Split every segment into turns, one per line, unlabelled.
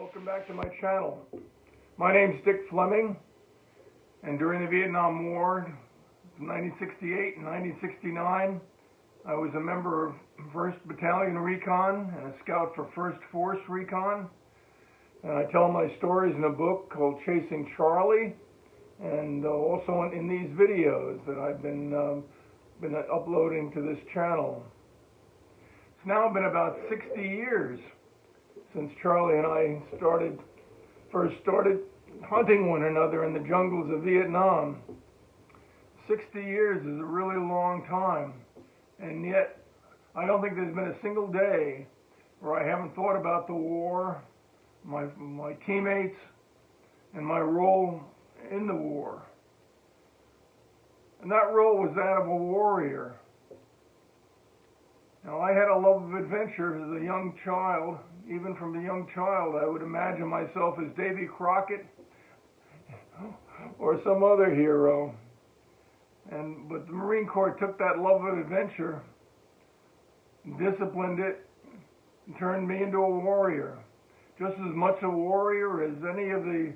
Welcome back to my channel. My name's Dick Fleming, and during the Vietnam War, 1968 and 1969, I was a member of 1st Battalion Recon and a scout for 1st Force Recon. And I tell my stories in a book called Chasing Charlie, and also in these videos that I've been uploading to this channel. It's now been about 60 years since Charlie and I first started hunting one another in the jungles of Vietnam. 60 years is a really long time, and yet I don't think there's been a single day where I haven't thought about the war, my teammates, and my role in the war. And that role was that of a warrior. Now, I had a love of adventure as a young child. Even from a young child, I would imagine myself as Davy Crockett or some other hero. But the Marine Corps took that love of adventure, disciplined it, and turned me into a warrior. Just as much a warrior as any of the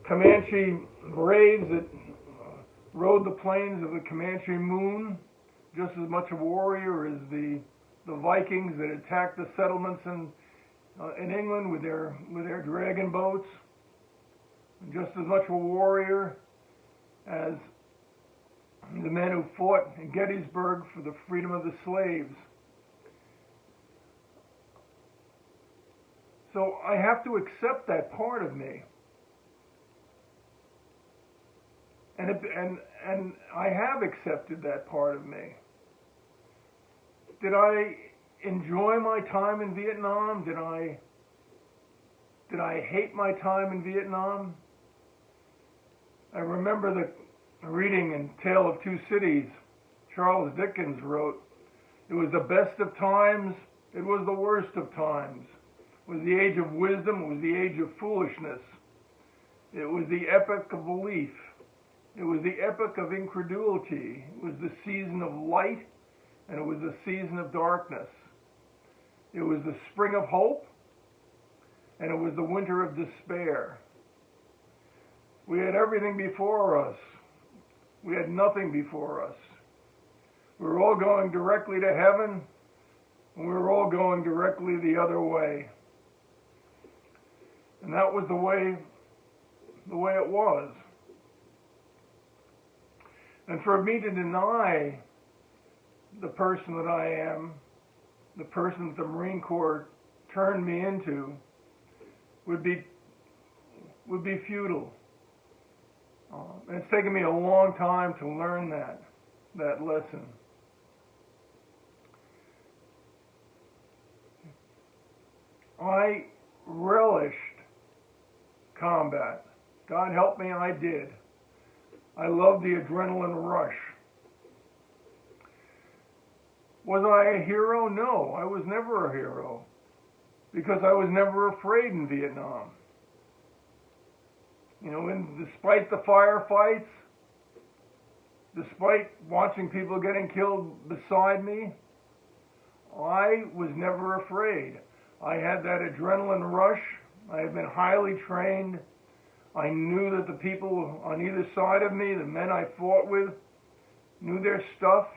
Comanche braves that rode the plains of the Comanche Moon. Just as much a warrior as the Vikings that attacked the settlements in England with their dragon boats. Just as much a warrior as the men who fought in Gettysburg for the freedom of the slaves. So I have to accept that part of me. And I have accepted that part of me. Did I enjoy my time in Vietnam? Did I hate my time in Vietnam? I remember the reading in Tale of Two Cities. Charles Dickens wrote, "It was the best of times, it was the worst of times. It was the age of wisdom, it was the age of foolishness. It was the epoch of belief. It was the epoch of incredulity. It was the season of light, and it was the season of darkness. It was the spring of hope, and it was the winter of despair. We had everything before us. We had nothing before us. We were all going directly to heaven, and we were all going directly the other way." And that was the way it was. And for me to deny the person that I am, the person that the Marine Corps turned me into, would be futile. And it's taken me a long time to learn that lesson. I relished combat. God help me, I did. I loved the adrenaline rush. Was I a hero? No, I was never a hero, because I was never afraid in Vietnam. Despite the firefights, despite watching people getting killed beside me, I was never afraid. I had that adrenaline rush. I had been highly trained. I knew that the people on either side of me, the men I fought with, knew their stuff.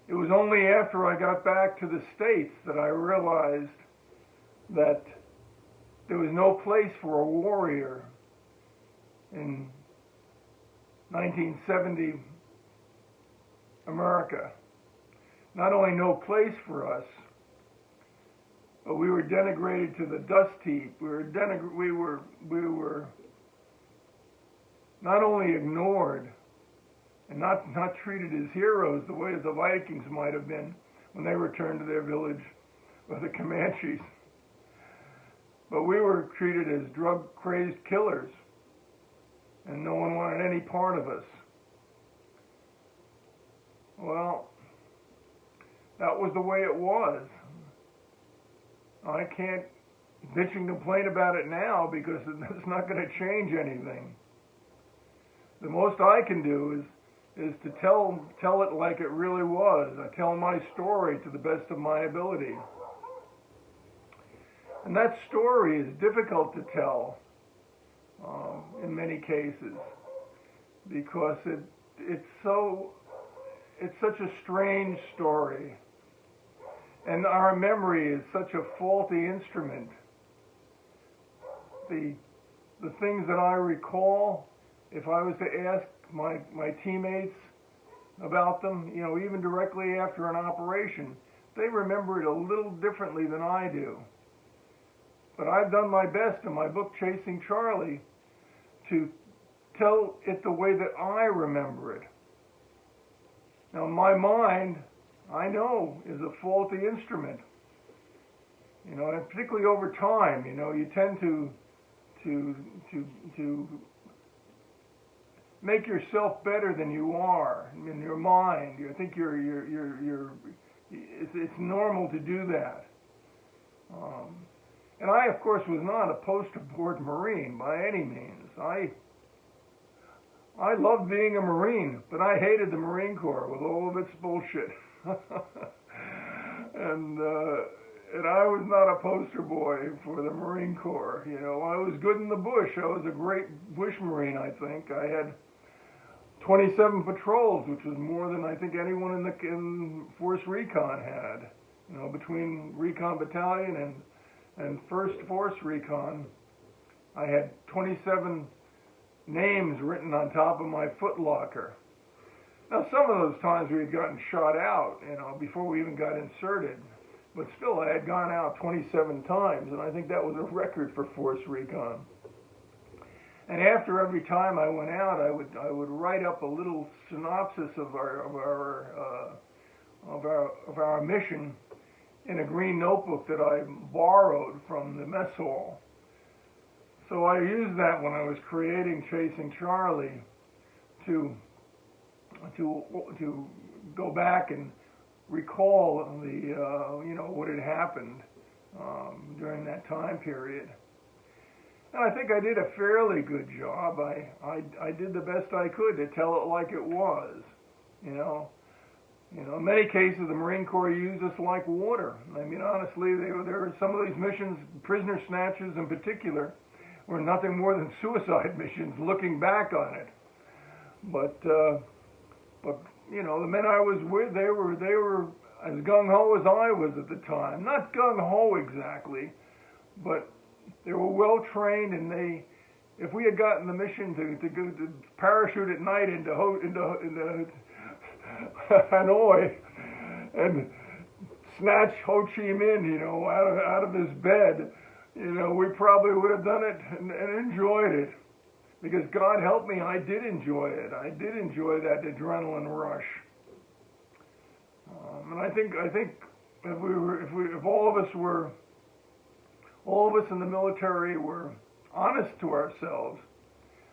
It was only after I got back to the States that I realized that there was no place for a warrior in 1970 America. Not only no place for us, but we were denigrated to the dust heap. We were not only ignored and not treated as heroes the way that the Vikings might have been when they returned to their village of the Comanches, but we were treated as drug-crazed killers, and no one wanted any part of us. Well, that was the way it was. I can't bitch and complain about it now because it's not going to change anything. The most I can do is to tell it like it really was. I tell my story to the best of my ability. And that story is difficult to tell in many cases because it's such a strange story, and our memory is such a faulty instrument. The things that I recall, if I was to ask my teammates about them, even directly after an operation, they remember it a little differently than I do. But I've done my best in my book, Chasing Charlie, to tell it the way that I remember it. Now, my mind, I know, is a faulty instrument. And particularly over time, you tend to make yourself better than you are in your mind. You think it's normal to do that. And I, of course, was not a poster-board Marine by any means. I loved being a Marine, but I hated the Marine Corps with all of its bullshit. And I was not a poster boy for the Marine Corps. I was good in the bush. I was a great bush Marine, I think. I had 27 patrols, which was more than I think anyone in Force Recon had. Between Recon Battalion and First Force Recon, I had 27 names written on top of my footlocker. Now, some of those times we had gotten shot out, before we even got inserted. But still, I had gone out 27 times, and I think that was a record for Force Recon. And after every time I went out, I would write up a little synopsis of our mission in a green notebook that I borrowed from the mess hall. So I used that when I was creating Chasing Charlie to go back and recall what had happened during that time period. And I think I did a fairly good job. I did the best I could to tell it like it was. In many cases, the Marine Corps used us like water. I mean, honestly, there were some of these missions, prisoner snatches in particular, were nothing more than suicide missions. Looking back on it, but the men I was with, they were as gung ho as I was at the time. Not gung ho exactly, but they were well trained, and if we had gotten the mission to go to parachute at night into Hanoi and snatch Ho Chi Minh, out of his bed, we probably would have done it and enjoyed it. Because God help me, I did enjoy it. I did enjoy that adrenaline rush. And I think if all of us in the military were honest to ourselves,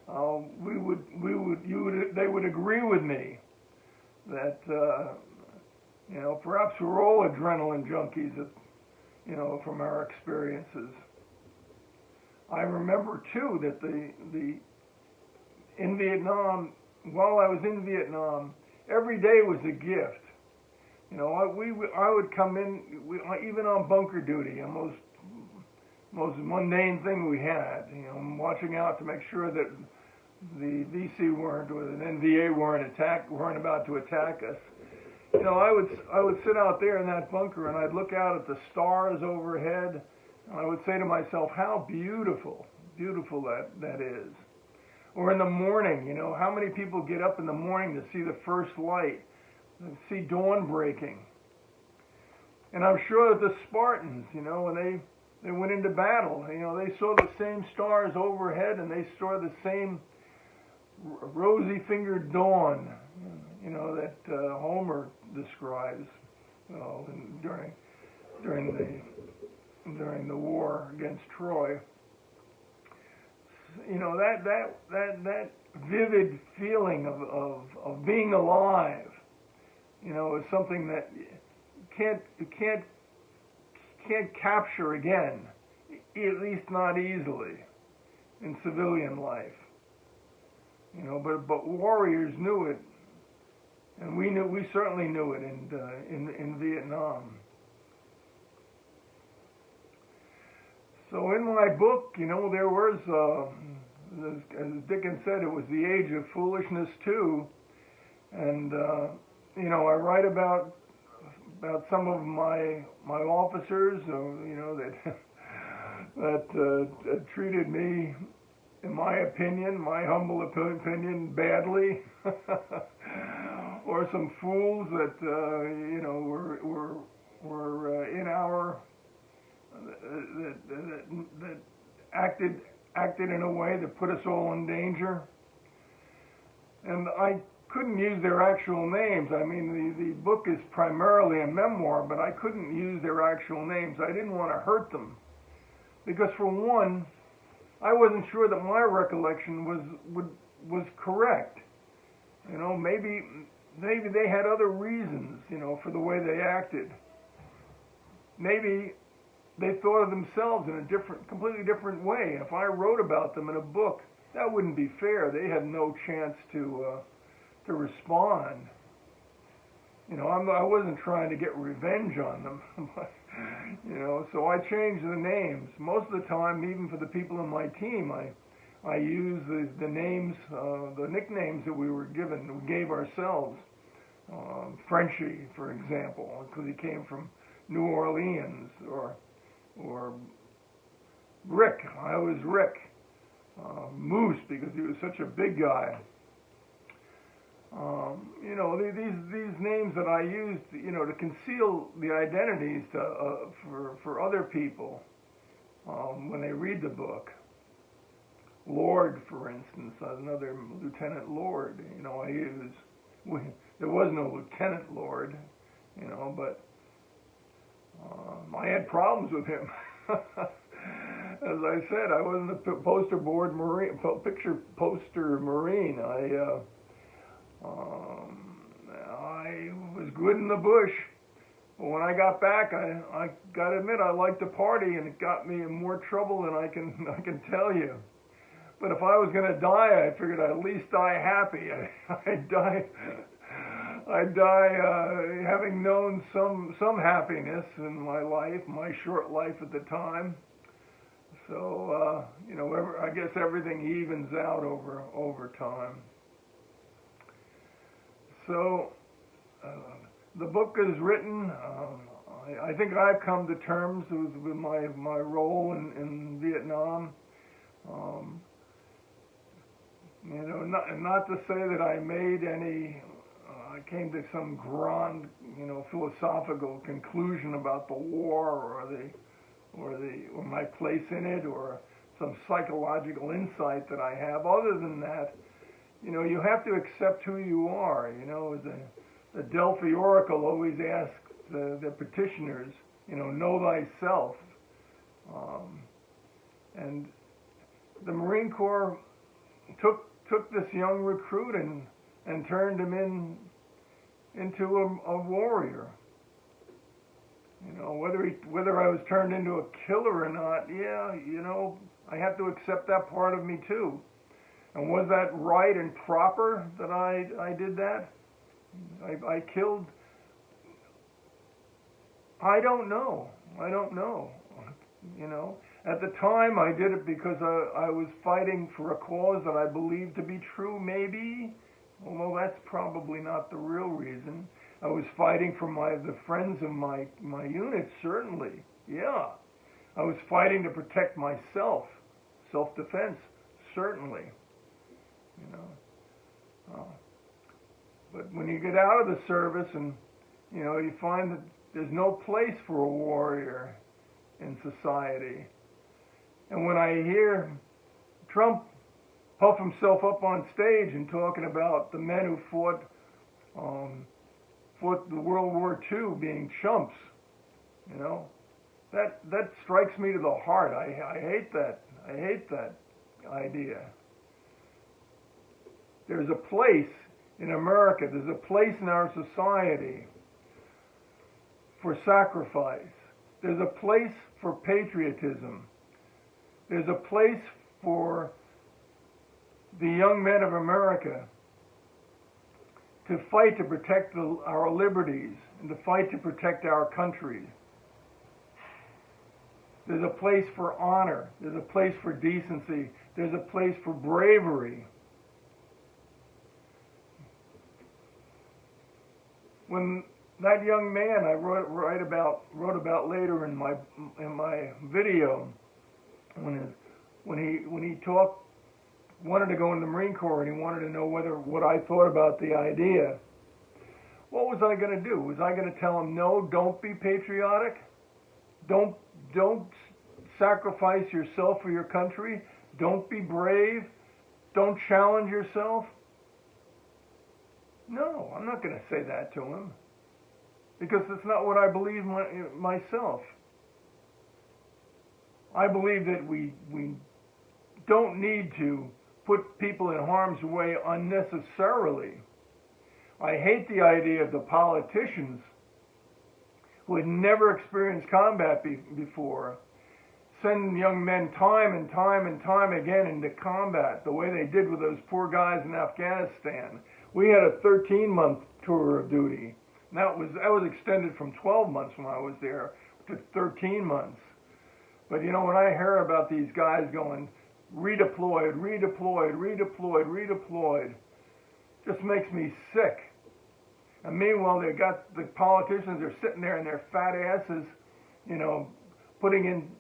they would agree with me that perhaps we're all adrenaline junkies, from our experiences. I remember too that in Vietnam, while I was in Vietnam, every day was a gift. I would come in, even on bunker duty, most mundane thing we had, watching out to make sure that the VC weren't, or the NVA weren't about to attack us. I would sit out there in that bunker and I'd look out at the stars overhead, and I would say to myself, how beautiful that is. Or in the morning, how many people get up in the morning to see the first light, and see dawn breaking. And I'm sure that the Spartans, when they went into battle, they saw the same stars overhead, and they saw the same rosy-fingered dawn, that Homer describes during the war against Troy. That vivid feeling of being alive, is something that you can't capture again, at least not easily, in civilian life. But warriors knew it, and we certainly knew it in Vietnam. So in my book, there was, as Dickens said, it was the age of foolishness too. And, I write about some of my officers, that that treated me, in my opinion, my humble opinion, badly, or some fools that were in our that acted in a way that put us all in danger. And I couldn't use their actual names. I mean, the book is primarily a memoir, but I couldn't use their actual names. I didn't want to hurt them, because for one, I wasn't sure that my recollection was correct. Maybe they had other reasons, for the way they acted. Maybe they thought of themselves in a completely different way. If I wrote about them in a book, that wouldn't be fair. They had no chance to respond. I wasn't trying to get revenge on them, so I changed the names. Most of the time, even for the people in my team, I use the names, the nicknames that we gave ourselves. Frenchie, for example, because he came from New Orleans, or Rick. I was Rick. Moose, because he was such a big guy. These names that I used, to conceal the identities for other people when they read the book. Lord, for instance, another Lieutenant Lord. I use. There was no Lieutenant Lord, but I had problems with him. As I said, I wasn't a picture poster Marine. I was good in the bush, but when I got back, I got to admit I liked to party, and it got me in more trouble than I can tell you. But if I was going to die, I figured I'd at least die happy. I'd die having known some happiness in my life, my short life at the time. So I guess everything evens out over time. So the book is written. I think I've come to terms with my role in Vietnam. Not to say that I made any. I came to some grand, philosophical conclusion about the war, or my place in it, or some psychological insight that I have. Other than that, you have to accept who you are. The Delphi Oracle always asks the petitioners, know thyself. And the Marine Corps took this young recruit and turned him into a warrior. Whether I was turned into a killer or not, I have to accept that part of me too. And was that right and proper that I did that? I killed. I don't know. At the time, I did it because I was fighting for a cause that I believed to be true, maybe. Although that's probably not the real reason. I was fighting for the friends of my unit, certainly. Yeah. I was fighting to protect myself. Self-defense, certainly. But when you get out of the service and, you find that there's no place for a warrior in society. And when I hear Trump puff himself up on stage and talking about the men who fought the World War II being chumps, that strikes me to the heart. I hate that. I hate that idea. There's a place in America, there's a place in our society for sacrifice. There's a place for patriotism. There's a place for the young men of America to fight to protect our liberties and to fight to protect our country. There's a place for honor. There's a place for decency. There's a place for bravery. When that young man I wrote about later in my video, when he wanted to go in the Marine Corps and he wanted to know what I thought about the idea, what was I going to do? Was I going to tell him, no, don't be patriotic? Don't sacrifice yourself for your country? Don't be brave? Don't challenge yourself? No, I'm not going to say that to him, because it's not what I believe myself. I believe that we don't need to put people in harm's way unnecessarily. I hate the idea of the politicians who had never experienced combat before send young men time and time again into combat, the way they did with those poor guys in Afghanistan. We had a 13-month tour of duty. That was extended from 12 months when I was there to 13 months. But you know, when I hear about these guys going redeployed, just makes me sick. And meanwhile, they got the politicians are sitting there in their fat asses, you know, putting in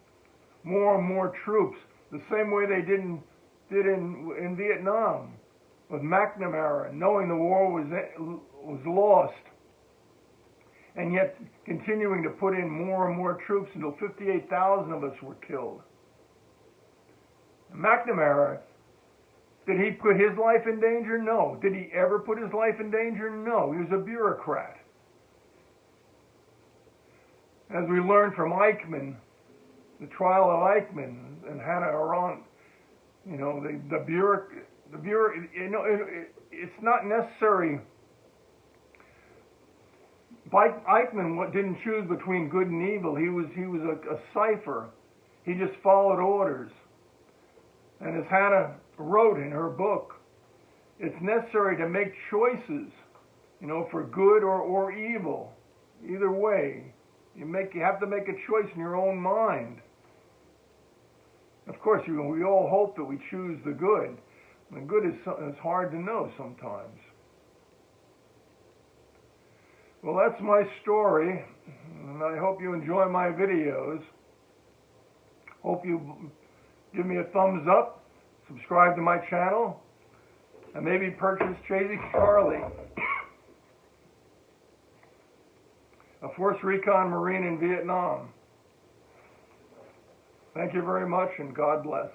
more and more troops, the same way they did in Vietnam with McNamara, knowing the war was lost, and yet continuing to put in more and more troops until 58,000 of us were killed. McNamara, did he put his life in danger? No. Did he ever put his life in danger? No. He was a bureaucrat. As we learned from Eichmann, the trial of Eichmann and Hannah Arendt, you know, it's not necessary. Eichmann didn't choose between good and evil. He was a cipher. He just followed orders. And as Hannah wrote in her book, it's necessary to make choices, you know, for good or evil. Either way, you have to make a choice in your own mind. Of course, we all hope that we choose the good. The good is hard to know sometimes. Well, that's my story, and I hope you enjoy my videos. Hope you give me a thumbs up, subscribe to my channel, and maybe purchase Chasing Charlie, a Force Recon Marine in Vietnam. Thank you very much, and God bless.